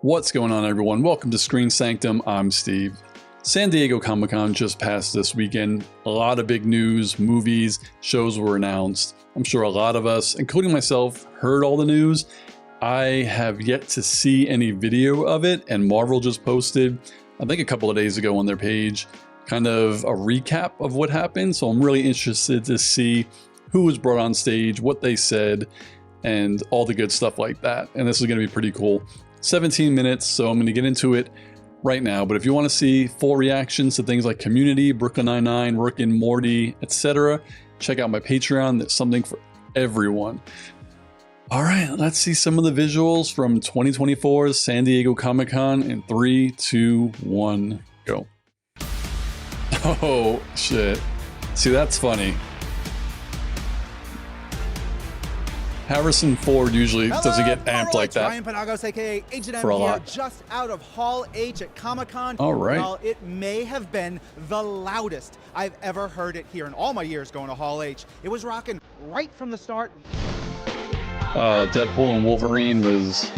What's going on, everyone? Welcome to Screen Sanctum. I'm Steve. San Diego Comic-Con just passed this weekend. A lot of big news, movies, shows were announced. I'm sure a lot of us, including myself, heard all the news. I have yet to see any video of it, and Marvel just posted, I think a couple of days ago on their page, kind of a recap of what happened. So I'm really interested to see who was brought on stage, what they said, and all the good stuff like that. And this is going to be pretty cool. 17 minutes, so I'm going to get into it right now. But if you want to see full reactions to things like Community, Brooklyn Nine-Nine, Rick and Morty, etc., check out my Patreon. There's something for everyone. All right, let's see some of the visuals from 2024's San Diego Comic-Con in 3, 2, 1, go. Oh, shit. See, that's funny. Harrison Ford usually doesn't get amped like that. Ryan Penagos, aka Agent M for a here, lot. just out of Hall H at Comic-Con. All right. Well, it may have been the loudest I've ever heard it here in all my years going to Hall H. It was rocking right from the start. Deadpool and Wolverine was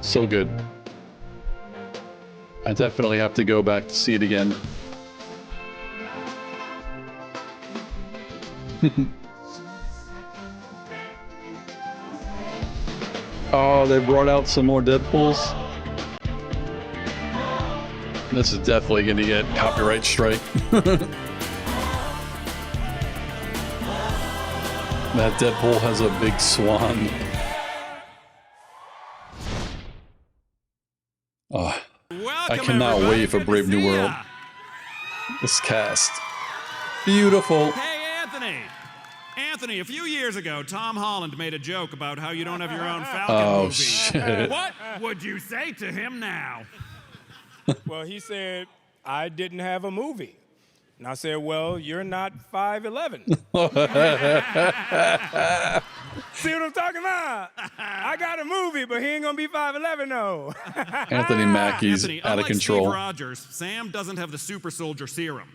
so good. I definitely have to go back to see it again. Oh, they brought out some more Deadpools. This is definitely going to get copyright strike. That Deadpool has a big swan. Oh, I cannot wait for Brave New World. This cast. Beautiful. Hey, Anthony! Anthony, a few years ago, Tom Holland made a joke about how you don't have your own Falcon movie. Shit. What would you say to him now? Well, he said, I didn't have a movie. And I said, well, you're not 5'11". See what I'm talking about? I got a movie, but he ain't gonna be 5'11", no. Anthony Mackie's Anthony, out of unlike control. Steve Rogers, Sam doesn't have the super soldier serum.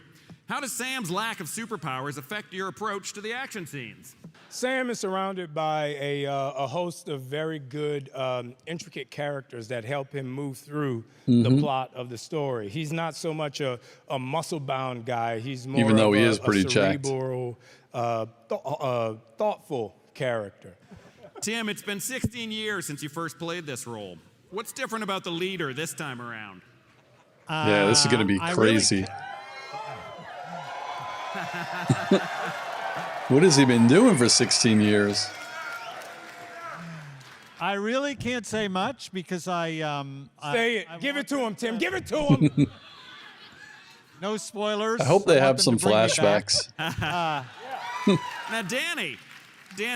How does Sam's lack of superpowers affect your approach to the action scenes? Sam is surrounded by a host of very good, intricate characters that help him move through the plot of the story. He's not so much a muscle-bound guy. He's more Even though of he a, is pretty a jacked. cerebral, thoughtful character. Tim, it's been 16 years since you first played this role. What's different about the leader this time around? Yeah, this is going to be crazy. What has he been doing for 16 years? I really can't say much because Say it. Give it to him, Tim. Give it to him. No spoilers. I hope they want have them some to bring me back. flashbacks. Now, Danny,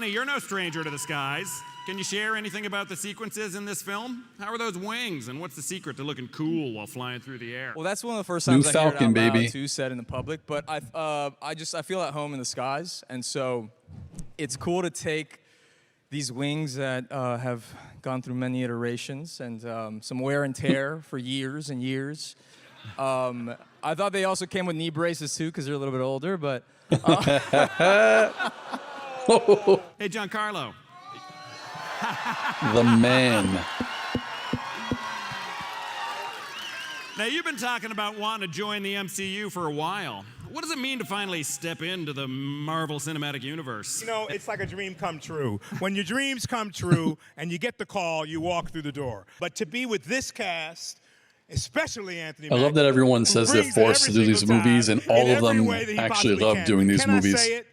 you're no stranger to the skies. Can you share anything about the sequences in this film? How are those wings, and what's the secret to looking cool while flying through the air? Well, that's one of the first times New I heard Falcon, it out baby. loud, too, said in the public. But I feel at home in the skies, and so it's cool to take these wings that have gone through many iterations and some wear and tear for years and years. I thought they also came with knee braces too, because they're a little bit older. But Hey, Giancarlo. The man. Now, you've been talking about wanting to join the MCU for a while. What does it mean to finally step into the Marvel Cinematic Universe? You know, it's like a dream come true. When your dreams come true and you get the call, you walk through the door. But to be with this cast, especially Anthony I love that everyone says they're forced to do these movies, and all of them actually love doing these movies. Can I say it?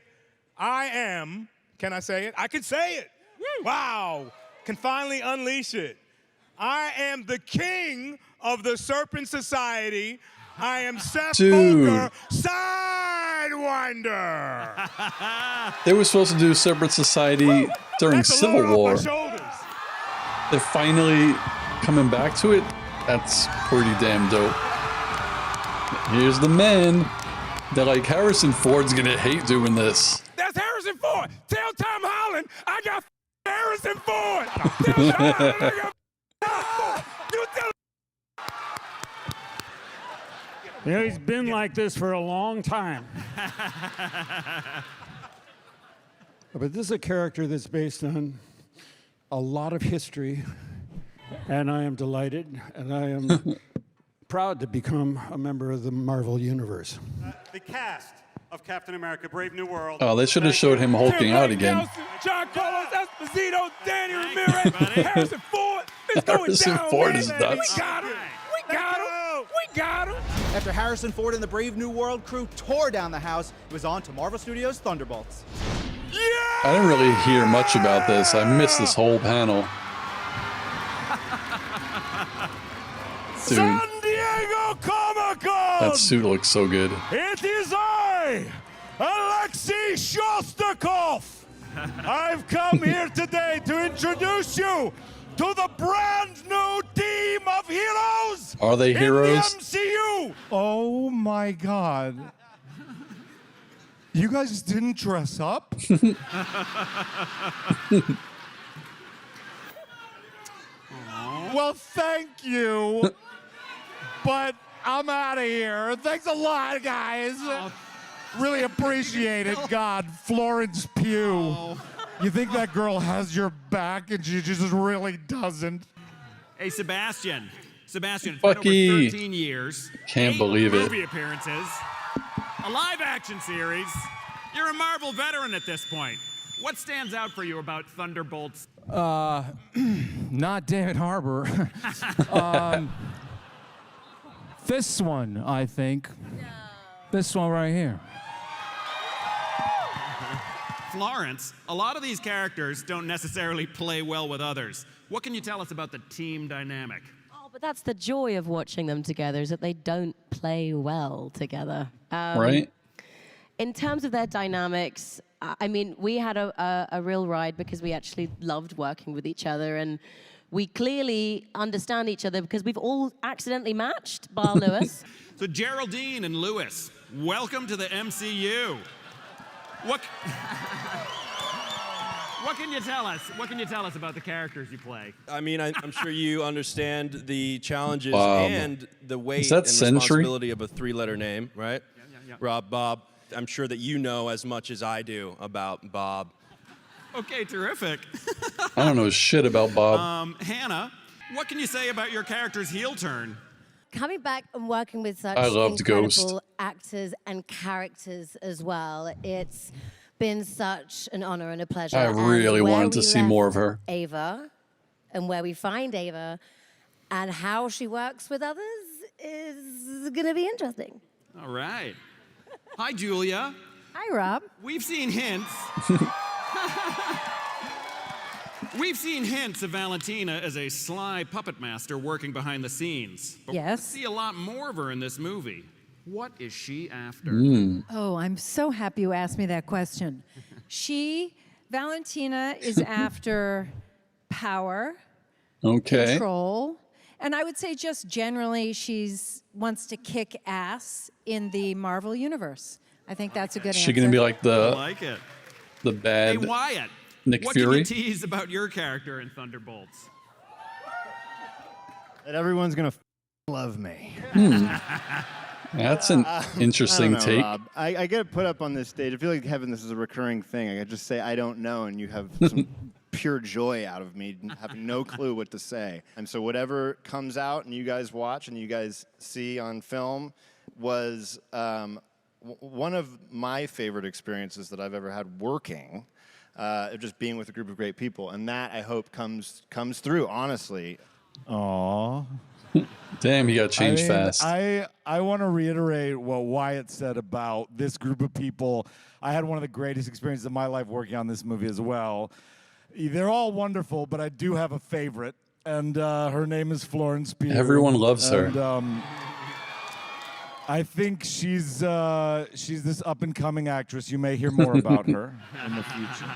I am. Can I say it? I can say it. Wow. Can finally unleash it. I am the king of the Serpent Society. I am Seth Booker, Sidewinder. They were supposed to do Separate Society during That's a Civil load War. off my shoulders. They're finally coming back to it. That's pretty damn dope. Here's the men. They're like, Harrison Ford's gonna hate doing this. That's Harrison Ford. Tell Tom Holland I got Harrison Ford. Tell Tom Holland I got you tell You know, he's been like this for a long time. But this is a character that's based on a lot of history And I am delighted, and I am proud to become a member of the Marvel Universe. The cast of Captain America: Brave New World. Oh, they should have showed him hulking out again. Nelson, John Carlos Esposito, Danny Ramirez, Harrison Ford. It's going Harrison down, Ford man. is nuts. We got him. We got him. We got him. After Harrison Ford and the Brave New World crew tore down the house, it was on to Marvel Studios Thunderbolts. I didn't really hear much about this. I missed this whole panel. Dude, San Diego Comic-Con. that suit looks so good. It is I, Alexei Shostakov. I've come here today to introduce you to the brand new team of heroes. Are they heroes? In the MCU. Oh my God. You guys didn't dress up? Well, thank you. But I'm out of here. Thanks a lot, guys. Really appreciate it. God, Florence Pugh. You think that girl has your back and she just really doesn't? Hey, Sebastian. Sebastian, it's Bucky. been over 13 years. Can't 8 believe it. movie appearances. A live-action series. You're a Marvel veteran at this point. What stands out for you about Thunderbolts? Not David Harbour. This one, I think. No. This one right here. Florence, a lot of these characters don't necessarily play well with others. What can you tell us about the team dynamic? Oh, but that's the joy of watching them together, is that they don't play well together. Right? In terms of their dynamics, I mean, we had a real ride because we actually loved working with each other, and we clearly understand each other because we've all accidentally matched, bar Lewis. So Geraldine and Lewis, welcome to the MCU. What can you tell us? What can you tell us about the characters you play? I mean, I'm sure you understand the challenges Bob. and the weight Is that and Sentry? responsibility of a three-letter name, right? Yeah. Rob, Bob. I'm sure that you know as much as I do about Bob. Okay, terrific. I don't know shit about Bob. Hannah, what can you say about your character's heel turn? Coming back and working with such I loved incredible Ghost. actors and characters as well, it's been such an honor and a pleasure. I really And where wanted to we see left more of her. Ava, and where we find Ava, and how she works with others is going to be interesting. All right. Hi, Julia. Hi, Rob. We've seen hints. We've seen hints of Valentina as a sly puppet master working behind the scenes. But Yes. we see a lot more of her in this movie. What is she after? Oh, I'm so happy you asked me that question. Valentina is after power, Okay. control, and I would say just generally wants to kick ass in the Marvel universe. I think that's a good Is answer. she going to be like I the like it. the Hey, bad Wyatt. Nick what Fury? can you tease about your character in Thunderbolts? That everyone's gonna love me. That's an interesting I don't know, take. Rob. I get put up on this stage. I feel like having this is a recurring thing. I could just say I don't know, and you have some pure joy out of me having no clue what to say. And so whatever comes out and you guys watch and you guys see on film was one of my favorite experiences that I've ever had working. Just being with a group of great people, and that I hope comes through. Honestly. Aww. Damn, he got changed fast. I want to reiterate what Wyatt said about this group of people. I had one of the greatest experiences of my life working on this movie as well. They're all wonderful, but I do have a favorite, and her name is Florence Pugh. Everyone loves her. And, I think she's this up-and-coming actress. You may hear more about her in the future.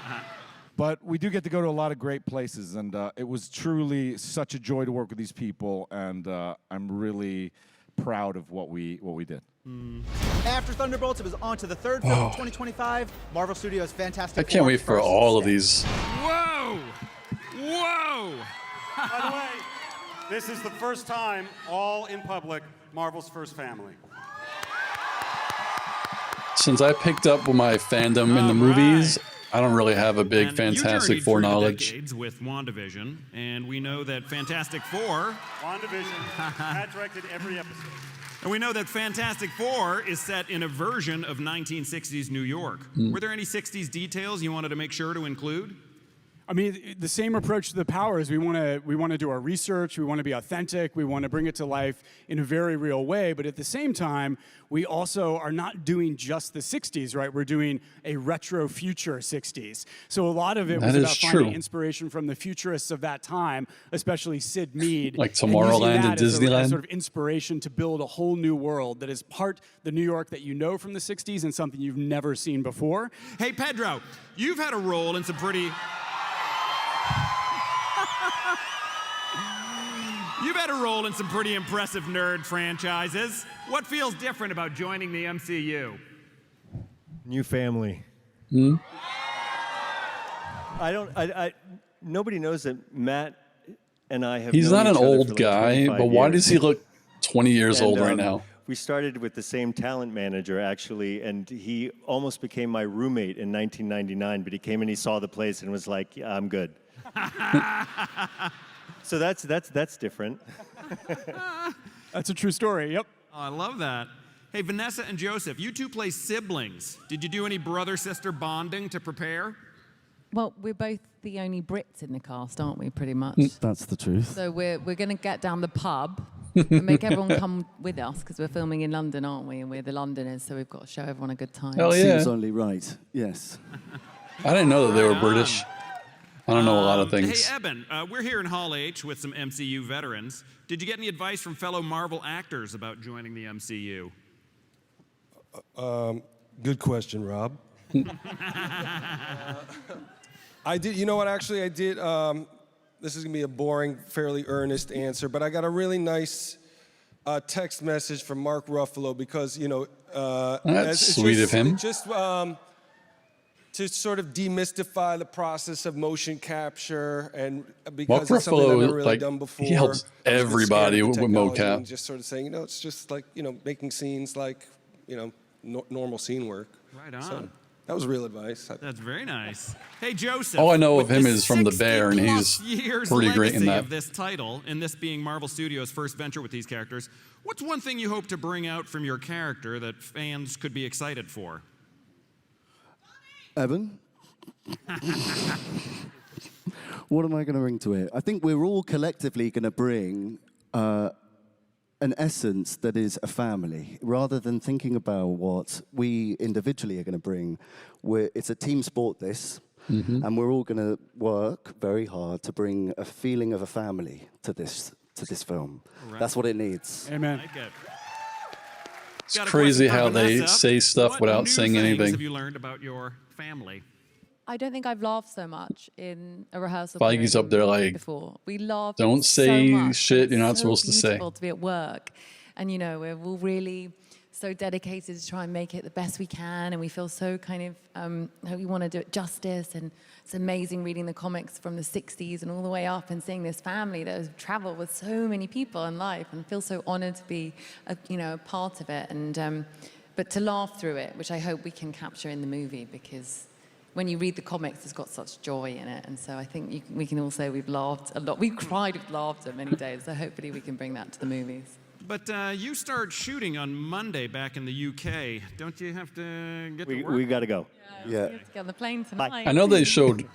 But we do get to go to a lot of great places, and it was truly such a joy to work with these people, and I'm really proud of what we did. After Thunderbolts, it was on to the third film of 2025, Marvel Studios' Fantastic I can't Four wait for First all of Step. these. Whoa! Whoa! By the way, this is the first time, all in public, Marvel's first family. Since I picked up with my fandom in the movies, I don't really have a big And Fantastic you Four journeyed through the knowledge. decades with WandaVision, and we know that Fantastic Four. WandaVision had directed every episode. And we know that Fantastic Four is set in a version of 1960s New York. Were there any 60s details you wanted to make sure to include? I mean, the same approach to the powers. We want to do our research. We want to be authentic. We want to bring it to life in a very real way. But at the same time, we also are not doing just the 60s, right? We're doing a retro future 60s. So a lot of it was about finding inspiration from the futurists of that time, especially Sid Mead. Like Tomorrowland and Disneyland? As sort of inspiration to build a whole new world that is part the New York that you know from the 60s and something you've never seen before. Hey, Pedro, you've had a role in some pretty... You've had a role in some pretty impressive nerd franchises. What feels different about joining the MCU? New family. Nobody knows that Matt and I have He's known not an each other old for like guy, 25 but why years. does he look 20 years old right now? We started with the same talent manager, actually, and he almost became my roommate in 1999, but he came and he saw the place and was like, yeah, I'm good. So that's different. That's a true story, yep. Oh, I love that. Hey, Vanessa and Joseph, you two play siblings. Did you do any brother-sister bonding to prepare? Well, we're both the only Brits in the cast, aren't we, pretty much? That's the truth. So we're going to get down the pub and make everyone come with us, because we're filming in London, aren't we? And we're the Londoners, so we've got to show everyone a good time. Hell yeah. Seems only right, yes. I didn't know that they were British. I don't know a lot of things. Hey, Eben, we're here in Hall H with some MCU veterans. Did you get any advice from fellow Marvel actors about joining the MCU? Good question, Rob. I did, you know what, actually I did, this is gonna be a boring, fairly earnest answer, but I got a really nice text message from Mark Ruffalo because, you know, That's sweet of him. Just to sort of demystify the process of motion capture, and because Mark it's something I've never Ruffalo, really like, done before. he helps I was a bit scared everybody of with the technology mocap. and just sort of saying, you know, it's just like, you know, making scenes like, you know, normal scene work. Right on. So that was real advice. That's very nice. Hey, Joseph. All I know with of him the is from The Bear, and 60-plus he's years pretty great in legacy that. Of this title, and this being Marvel Studios' first venture with these characters, what's one thing you hope to bring out from your character that fans could be excited for? Evan? What am I going to bring to it? I think we're all collectively going to bring an essence that is a family. Rather than thinking about what we individually are going to bring, it's a team sport, this, and we're all going to work very hard to bring a feeling of a family to this film. Right. That's what it needs. Amen. It's crazy how they say stuff without saying What anything. have you learned about your family? I don't think I've laughed so much in a rehearsal. Feige's up there like, before. We laughed don't so say much. shit you're not It's supposed so to say. beautiful to be at work, and you know we're all really so dedicated to try and make it the best we can, and we feel so kind of we want to do it justice, and it's amazing reading the comics from the 60s and all the way up and seeing this family that has traveled with so many people in life, and feel so honored to be a part of it, and but to laugh through it, which I hope we can capture in the movie, because when you read the comics, it's got such joy in it. And so I think we can all say we've laughed a lot. We've cried with laughter many days. So hopefully we can bring that to the movies. But you start shooting on Monday back in the UK. Don't you have to get to work? We got to go. We have to get on the plane tonight. I know they showed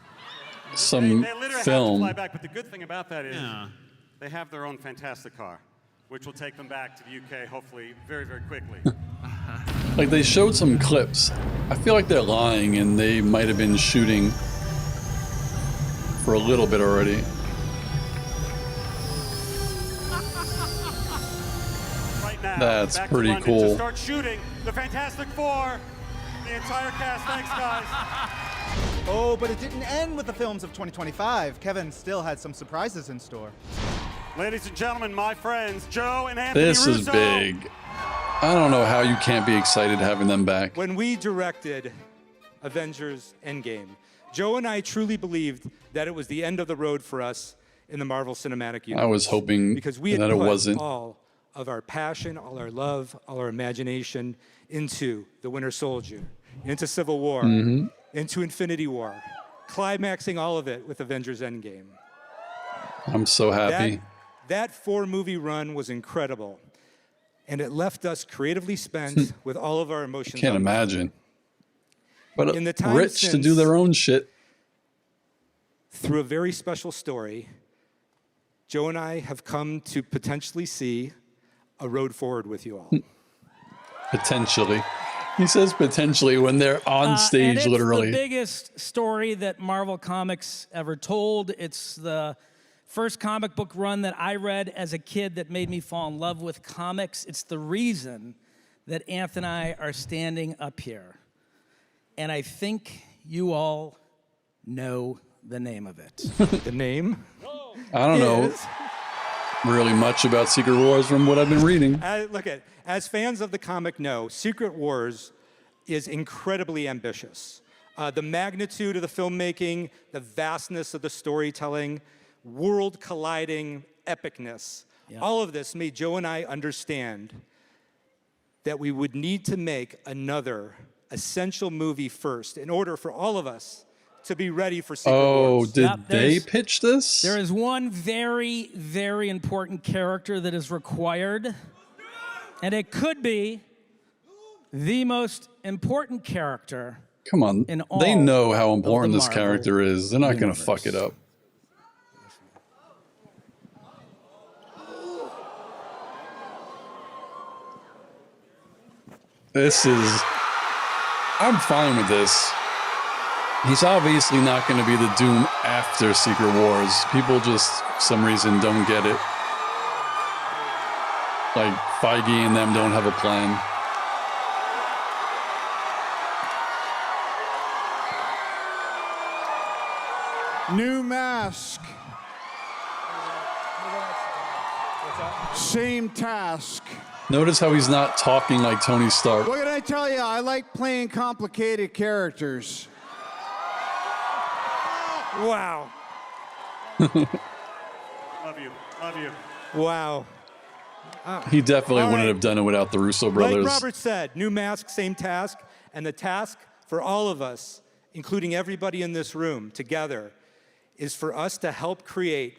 some They literally have to film. fly back, but the good thing about that is they have their own fantastic car, which will take them back to the UK hopefully very, very quickly. Like, they showed some clips. I feel like they're lying, and they might have been shooting for a little bit already. Right now, That's back to pretty London cool. To start shooting the Fantastic Four, the entire cast. Thanks, guys. Oh, but it didn't end with the films of 2025. Kevin still had some surprises in store. Ladies and gentlemen, my friends, Joe and Anthony This Russo. is big. I don't know how you can't be excited having them back. When we directed Avengers Endgame, Joe and I truly believed that it was the end of the road for us in the Marvel Cinematic Universe. I was hoping because we had that it put wasn't. all of our passion, all our love, all our imagination into the Winter Soldier, into Civil War, into Infinity War, climaxing all of it with Avengers Endgame. I'm so happy. That 4-movie run was incredible, and it left us creatively spent with all of our emotions. Can't imagine. But in the time rich to since, do their own shit. Through a very special story, Joe and I have come to potentially see a road forward with you all. Potentially. He says potentially when they're on stage, and it's literally. the biggest story that Marvel Comics ever told. It's the first comic book run that I read as a kid that made me fall in love with comics. It's the reason that Anthony and I are standing up here. And I think you all know the name of it. The name? I don't know really much about Secret Wars from what I've been reading. As fans of the comic know, Secret Wars is incredibly ambitious. The magnitude of the filmmaking, the vastness of the storytelling, world-colliding epicness, all of this made Joe and I understand that we would need to make another essential movie first in order for all of us to be ready for Secret Wars. Did they pitch this? There is one very, very important character that is required, and it could be the most important character. Come on, in all they know how important of the this Marvel character is. They're not going to universe. fuck it up. I'm fine with this. He's obviously not going to be the Doom after Secret Wars. People just, for some reason, don't get it. Like, Feige and them don't have a plan. New mask. Same task. Notice how he's not talking like Tony Stark. What can I tell you? I like playing complicated characters. Wow. Love you. Love you. Wow. He definitely wouldn't have done it without the Russo brothers. Like Robert said, new mask, same task. And the task for all of us, including everybody in this room together, is for us to help create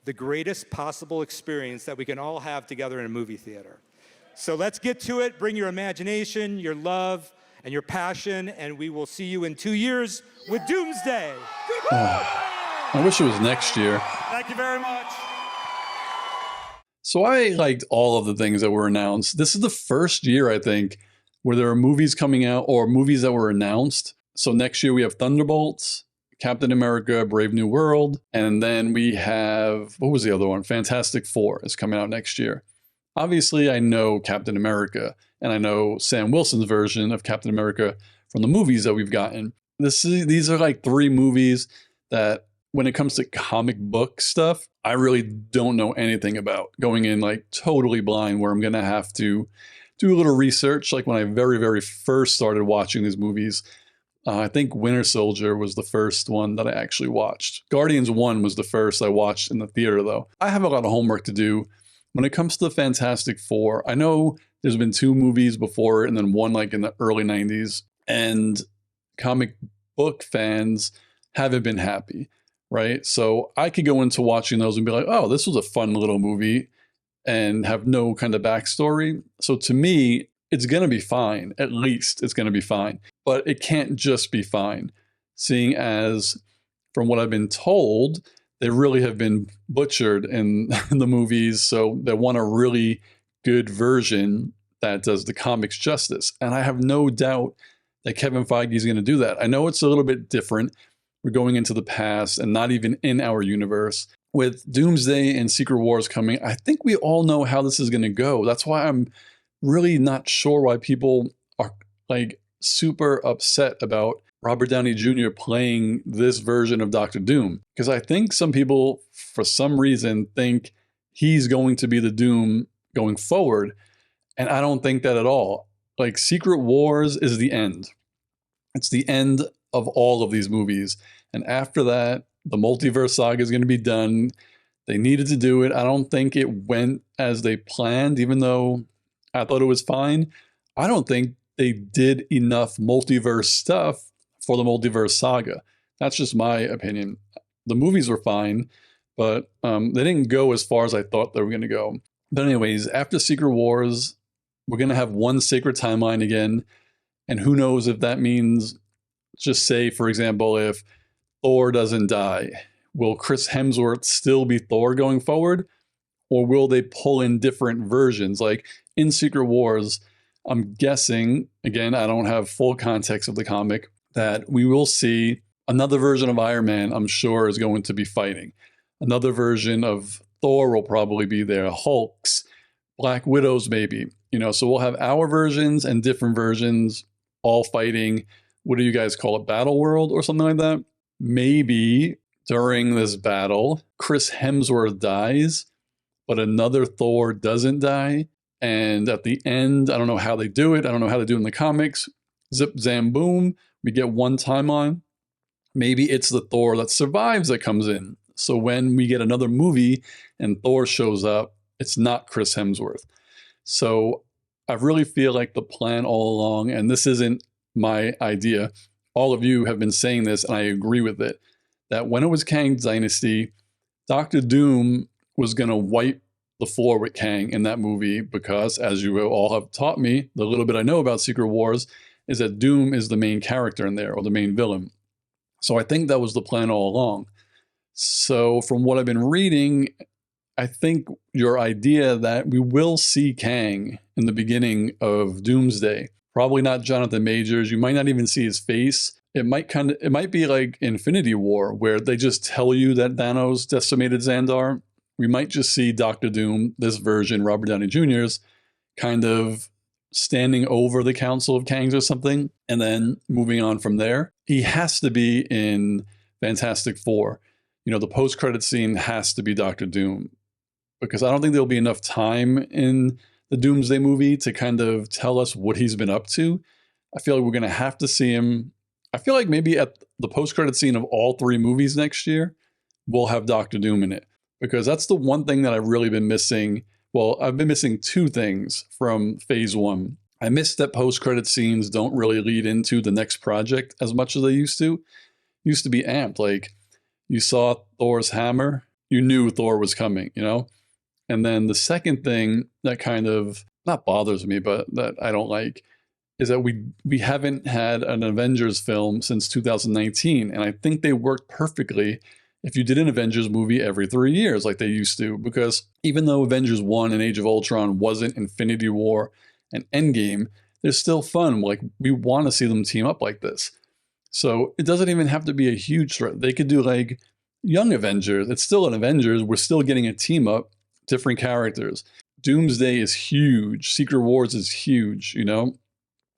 the greatest possible experience that we can all have together in a movie theater. So let's get to it. Bring your imagination, your love, and your passion, and we will see you in 2 years with Doomsday. I wish it was next year. Thank you very much. So I liked all of the things that were announced. This is the first year, I think, where there are movies coming out or movies that were announced. So next year we have Thunderbolts, Captain America, Brave New World, and then we have, what was the other one? Fantastic Four is coming out next year. Obviously, I know Captain America, and I know Sam Wilson's version of Captain America from the movies that we've gotten. These are like 3 movies that, when it comes to comic book stuff, I really don't know anything about. Going in like totally blind, where I'm going to have to do a little research. Like when I very, very first started watching these movies, I think Winter Soldier was the first one that I actually watched. Guardians 1 was the first I watched in the theater, though. I have a lot of homework to do. When it comes to the Fantastic Four, I know there's been 2 movies before and then one like in the early 90s. And comic book fans haven't been happy, right? So I could go into watching those and be like, oh, this was a fun little movie and have no kind of backstory. So to me, it's going to be fine. At least it's going to be fine. But it can't just be fine, seeing as, from what I've been told, they really have been butchered in the movies. So they want a really good version that does the comics justice. And I have no doubt that Kevin Feige is going to do that. I know it's a little bit different. We're going into the past and not even in our universe. With Doomsday and Secret Wars coming, I think we all know how this is going to go. That's why I'm really not sure why people are like super upset about Robert Downey Jr. playing this version of Doctor Doom. Because I think some people, for some reason, think he's going to be the Doom going forward. And I don't think that at all. Like, Secret Wars is the end. It's the end of all of these movies. And after that, the multiverse saga is going to be done. They needed to do it. I don't think it went as they planned, even though I thought it was fine. I don't think they did enough multiverse stuff for the multiverse saga. That's just my opinion. The movies were fine, but they didn't go as far as I thought they were going to go. But anyways, after Secret Wars, we're going to have one sacred timeline again. And who knows if that means, just say, for example, if Thor doesn't die, will Chris Hemsworth still be Thor going forward? Or will they pull in different versions? Like in Secret Wars, I'm guessing, again, I don't have full context of the comic, that we will see another version of Iron Man, I'm sure, is going to be fighting. Another version of Thor will probably be there. Hulks, Black Widows, maybe. So we'll have our versions and different versions all fighting. What do you guys call it? Battle World or something like that? Maybe during this battle, Chris Hemsworth dies, but another Thor doesn't die. And at the end, I don't know how they do it. I don't know how they do it in the comics. Zip, zam, boom. We get one timeline. Maybe it's the Thor that survives that comes in. So when we get another movie and Thor shows up, it's not Chris Hemsworth. So I really feel like the plan all along, and this isn't my idea, all of you have been saying this, and I agree with it, that when it was Kang's Dynasty, Doctor Doom was going to wipe the floor with Kang in that movie because, as you all have taught me, the little bit I know about Secret Wars is that Doom is the main character in there, or the main villain. So I think that was the plan all along. So from what I've been reading, I think your idea that we will see Kang in the beginning of Doomsday, probably not Jonathan Majors, you might not even see his face. It might be like Infinity War, where they just tell you that Thanos decimated Xandar. We might just see Doctor Doom, this version, Robert Downey Jr.'s, kind of standing over the Council of Kangs or something, and then moving on from there. He has to be in Fantastic Four. The post-credit scene has to be Doctor Doom, because I don't think there'll be enough time in the Doomsday movie to kind of tell us what he's been up to. I feel like we're going to have to see him. I feel like maybe at the post-credit scene of all 3 movies next year, we'll have Doctor Doom in it, because that's the one thing that I've really been missing. Well, I've been missing 2 things from Phase 1. I missed that post-credit scenes don't really lead into the next project as much as they used to. Used to be amped. Like, you saw Thor's hammer, you knew Thor was coming, And then the second thing that kind of, not bothers me, but that I don't like, is that we haven't had an Avengers film since 2019. And I think they worked perfectly if you did an Avengers movie every 3 years like they used to. Because even though Avengers 1 and Age of Ultron wasn't Infinity War and Endgame, they're still fun. Like, we want to see them team up like this. So it doesn't even have to be a huge threat. They could do like Young Avengers. It's still an Avengers. We're still getting a team up, different characters. Doomsday is huge. Secret Wars is huge, And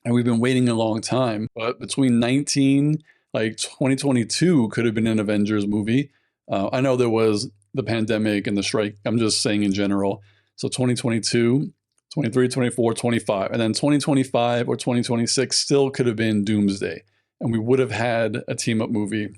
we've been waiting a long time. But between 2022 could have been an Avengers movie. I know there was the pandemic and the strike. I'm just saying in general. So 2022, 23, 24, 25. And then 2025 or 2026 still could have been Doomsday. And we would have had a team-up movie,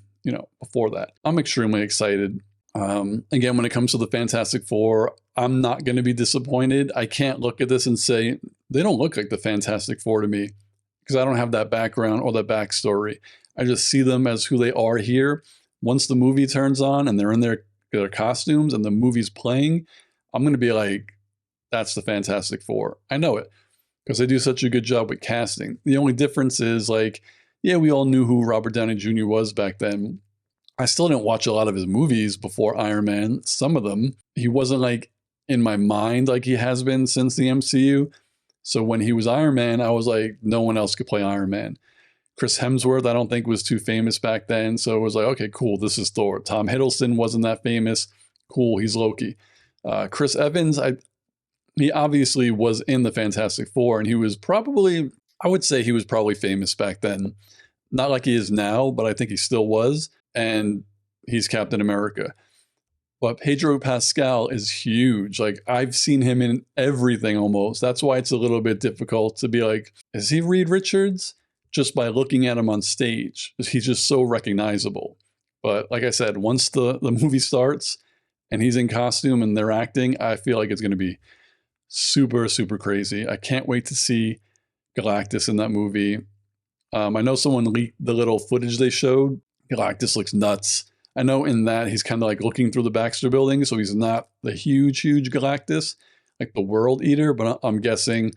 before that. I'm extremely excited. Again, when it comes to the Fantastic Four, I'm not going to be disappointed. I can't look at this and say, they don't look like the Fantastic Four to me, because I don't have that background or that backstory. I just see them as who they are here. Once the movie turns on and they're in their costumes and the movie's playing, I'm going to be like, that's the Fantastic Four. I know it, because they do such a good job with casting. The only difference is, like, yeah, we all knew who Robert Downey Jr. was back then. I still didn't watch a lot of his movies before Iron Man. Some of them, he wasn't like in my mind like he has been since the MCU. So when he was Iron Man, I was like, no one else could play Iron Man. Chris Hemsworth, I don't think was too famous back then. So it was like, okay, cool, this is Thor. Tom Hiddleston wasn't that famous. Cool, he's Loki. Chris Evans, he obviously was in the Fantastic Four, and he was probably, I would say he was probably famous back then. Not like he is now, but I think he still was. And he's Captain America. But Pedro Pascal is huge. Like, I've seen him in everything almost. That's why it's a little bit difficult to be like, is he Reed Richards? Just by looking at him on stage. He's just so recognizable. But like I said, once the movie starts and he's in costume and they're acting, I feel like it's going to be super, super crazy. I can't wait to see Galactus in that movie. I know someone leaked the little footage they showed. Galactus looks nuts. I know in that he's kind of like looking through the Baxter building, so he's not the huge Galactus, like the World Eater, but I'm guessing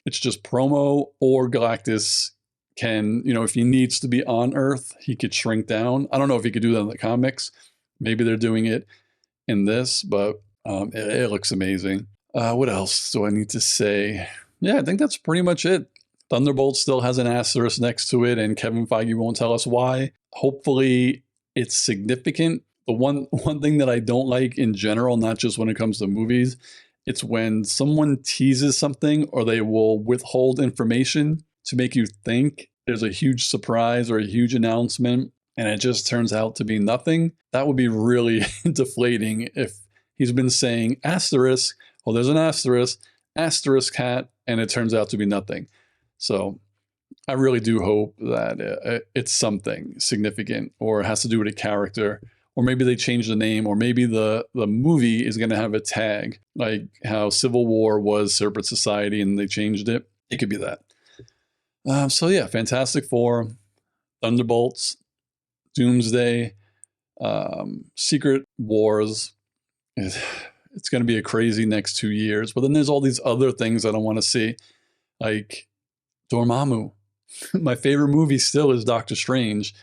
it's just promo, or Galactus can, if he needs to be on Earth, he could shrink down. I don't know if he could do that in the comics. Maybe they're doing it in this, but it looks amazing. What else do I need to say? Yeah, I think that's pretty much it. Thunderbolt still has an asterisk next to it, and Kevin Feige won't tell us why. Hopefully, it's significant. The one thing that I don't like in general, not just when it comes to movies, it's when someone teases something or they will withhold information to make you think there's a huge surprise or a huge announcement, and it just turns out to be nothing. That would be really deflating if he's been saying asterisk, well, there's an asterisk hat, and it turns out to be nothing. So I really do hope that it's something significant, or it has to do with a character, or maybe they change the name, or maybe the movie is going to have a tag, like how Civil War was Serpent Society and they changed it. It could be that. So yeah, Fantastic Four, Thunderbolts, Doomsday, Secret Wars. It's going to be a crazy next 2 years. But then there's all these other things that I want to see, like Dormammu. My favorite movie still is Doctor Strange.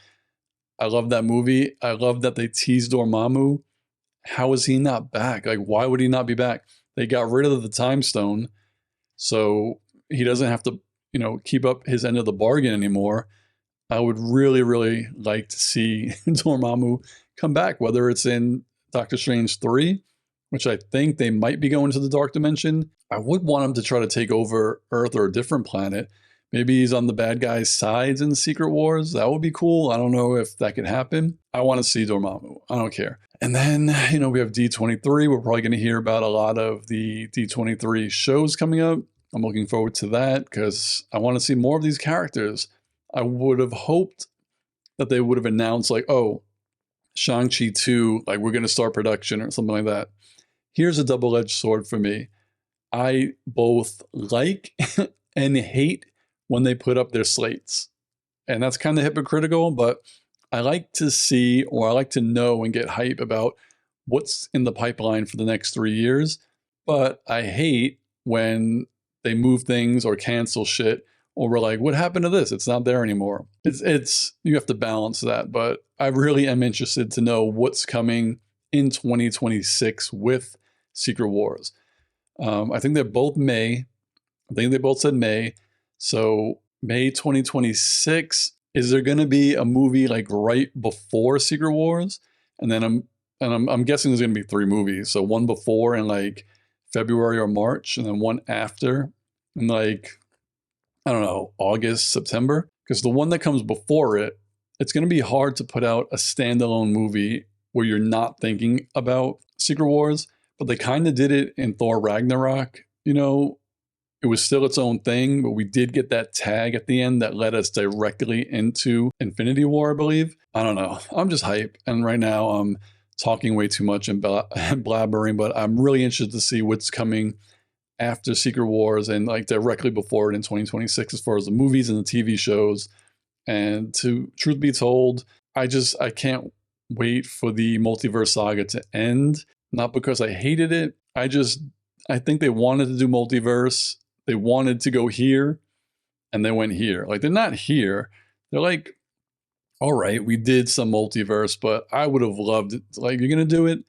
I love that movie. I love that they teased Dormammu. How is he not back? Like, why would he not be back? They got rid of the Time Stone, so he doesn't have to, keep up his end of the bargain anymore. I would really, really like to see Dormammu come back, whether it's in Doctor Strange 3, which I think they might be going to the Dark Dimension. I would want him to try to take over Earth or a different planet. Maybe he's on the bad guy's sides in Secret Wars. That would be cool. I don't know if that could happen. I want to see Dormammu. I don't care. And then, we have D23. We're probably going to hear about a lot of the D23 shows coming up. I'm looking forward to that because I want to see more of these characters. I would have hoped that they would have announced like, oh, Shang-Chi 2, like we're going to start production or something like that. Here's a double-edged sword for me. I both like and hate when they put up their slates. And that's kind of hypocritical, but I like to see, or I like to know and get hype about what's in the pipeline for the next 3 years. But I hate when they move things or cancel shit, or we're like, what happened to this? It's not there anymore. It's you have to balance that. But I really am interested to know what's coming in 2026 with Secret Wars. I think they're both May. I think they both said May. So May 2026, is there going to be a movie like right before Secret Wars? And then I'm guessing there's going to be 3 movies. So one before in like February or March, and then one after in like, I don't know, August, September. Because the one that comes before it, it's going to be hard to put out a standalone movie where you're not thinking about Secret Wars. But they kind of did it in Thor Ragnarok. It was still its own thing, but we did get that tag at the end that led us directly into Infinity War, I believe. I don't know. I'm just hype. And right now I'm talking way too much and blabbering, but I'm really interested to see what's coming after Secret Wars and like directly before it in 2026 as far as the movies and the TV shows. And to truth be told, I can't wait for the multiverse saga to end. Not because I hated it. I think they wanted to do multiverse. They wanted to go here and they went here. Like they're not here. They're like, all right, we did some multiverse, but I would have loved it. Like, you're going to do it?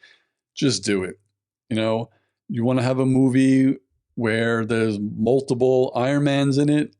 Just do it. You want to have a movie where there's multiple Iron Mans in it?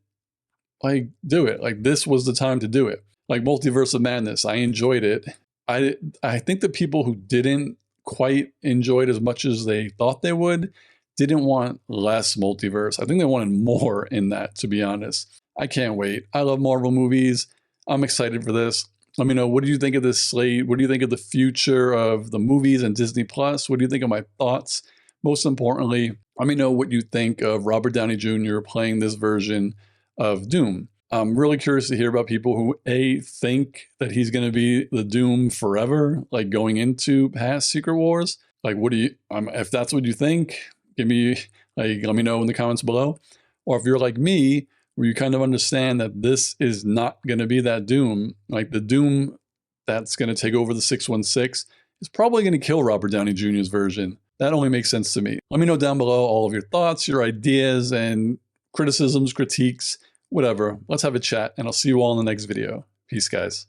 Like, do it. Like, this was the time to do it. Like Multiverse of Madness, I enjoyed it. I think the people who didn't quite enjoy it as much as they thought they would didn't want less multiverse. I think they wanted more in that, to be honest. I can't wait. I love Marvel movies. I'm excited for this. Let me know, what do you think of this slate? What do you think of the future of the movies and Disney Plus? What do you think of my thoughts? Most importantly, let me know what you think of Robert Downey Jr. playing this version of Doom. I'm really curious to hear about people who think that he's going to be the Doom forever, like going into past Secret Wars. Like, what do you, if that's what you think, let me know in the comments below. Or if you're like me, where you kind of understand that this is not going to be that Doom. Like the Doom that's going to take over the 616 is probably going to kill Robert Downey Jr.'s version. That only makes sense to me. Let me know down below all of your thoughts, your ideas, and criticisms, critiques, whatever. Let's have a chat, and I'll see you all in the next video. Peace, guys.